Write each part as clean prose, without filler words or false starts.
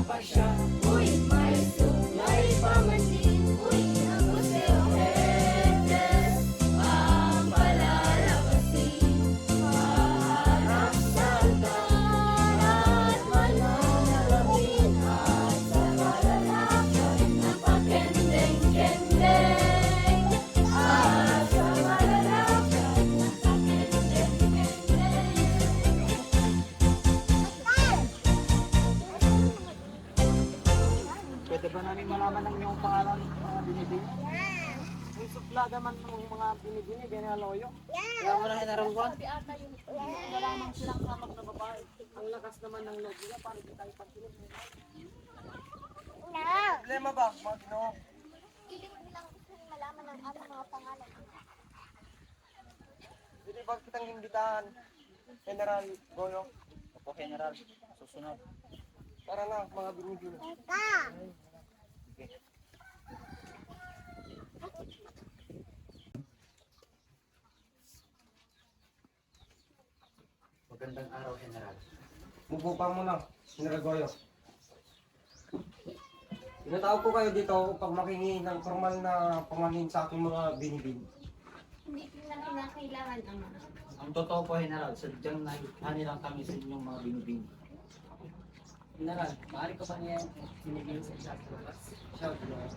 pa siya. Uy, may suklay pa man din. Uy, naguseohetes ang palalabasin. Maharap sa altar at mananalangin at sa malalakan ng pakendeng-kendeng. At sa malalakan ng pakendeng-kendeng. Pwede ba namin malaman ang iyong pangalan, binibini? Yung suplaga man ng mga binibini, binaloyo. Kaya mo na hinarangguan. Wala namang silang kamag na babae. Ang lakas naman ng loob nila, paano di tayo pagkinig? Problema ba, Magno? Piling nilang gusto niyong malaman ang aming mga pangalan. Pwede ba kitang imbitahan, General Goyo? Opo, General. Susunod. Tara na, mga binibini. Magandang araw, General. Mupo pa muna, General Goyo. Tinatawag ko kayo dito upang makingi ng formal na pamanin sa aking mga binibini. Hindi lang kinakailangan ang mga. Ang totoo po, General, sadyang nahihani lang kami sa inyong mga binibini. General, maaari ko ba niya sinigil sa isang lupas? Siya, General.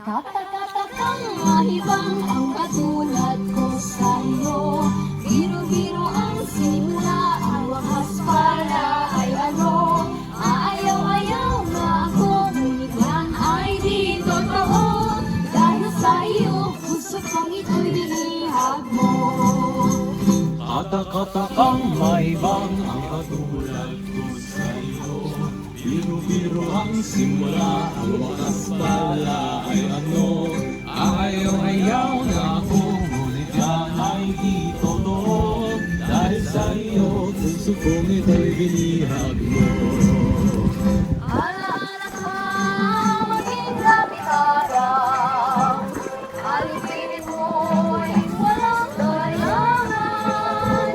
Katakatakang mahibang ang katulad ko sa iyo. Biro-biro ang simula, ang wakas pala ay ano. Aayaw-ayaw na ako, ngunit yan ay di totoo. Dahil sa iyo, puso kong ito'y dinihag mo. Katak-katakang maibang ang katulad ko sa iyo. Biro-biro ang simula, ang wakas pala ay ano. Ayaw-ayaw na ako, ngunit yan ay di totoo. Dahil sa iyo, puso kong ito'y binihag mo. Alaala ka, maging lapit araw. Alipinin mo'y walang kailangan.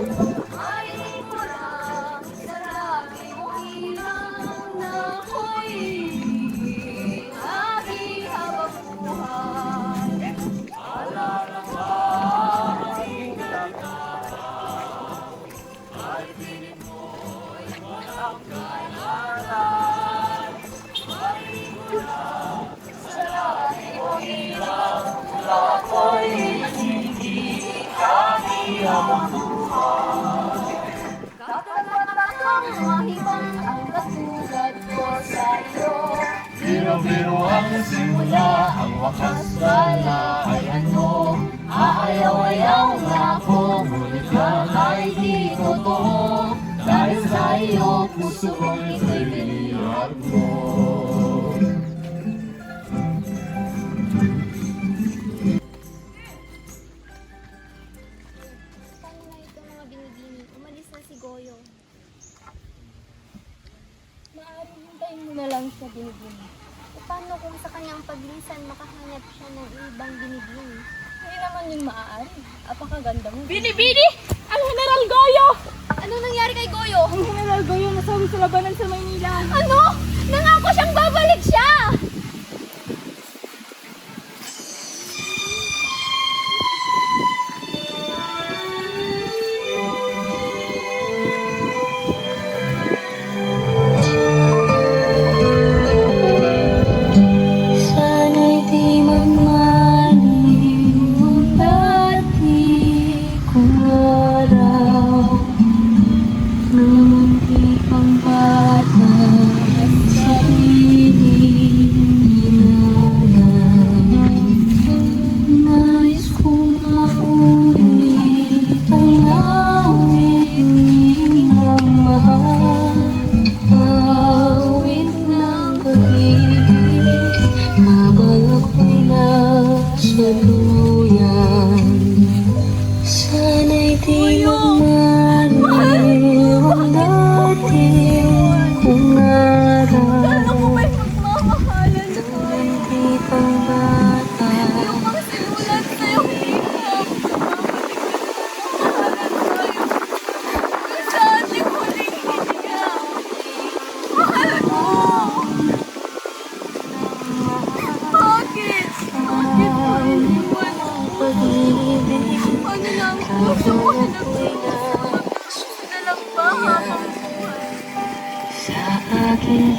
Ay di ko lang sa lagi mong ilang na ako'y lagi habang buhay. Alala ka, maging ay piling mo'y walang kailangan. Ay ko lang sa lahi mo ilang na ako'y hindi kami habang buhay. Katatatakang mahibang ang katulad ko sa iyo. Biro-biro ang simula, ang wakas pala ay ano. Aayaw-ayaw na ako, ngunit yan ay di totoo. Dahil sa iyo, puso kong ito'y binihag mo. Paano na ito mga binibini? Umalis na si Goyo. Maaaring hintayin mo na lang siya binibini. E paano kung sa kanyang paglisan makahanap siya ng ibang binibini? Hindi naman yung maaari. Apakaganda mo. Binibini! Ang General Goyo! Ano nangyari kay Goyo? Ang General Goyo nasawi sa labanan sa Maynila. Ano? Nangako siyang babalik siya! Sa pang bata. Yung mga sinulat sa'yo, Hiham. Mahalan tayo. Sa ating huling hininga. Mahal mo. Bakit? Bakit mo iniwan ako? Ano na ang puso ko hinagpuso? Na lang ba habang buhay? Sa aking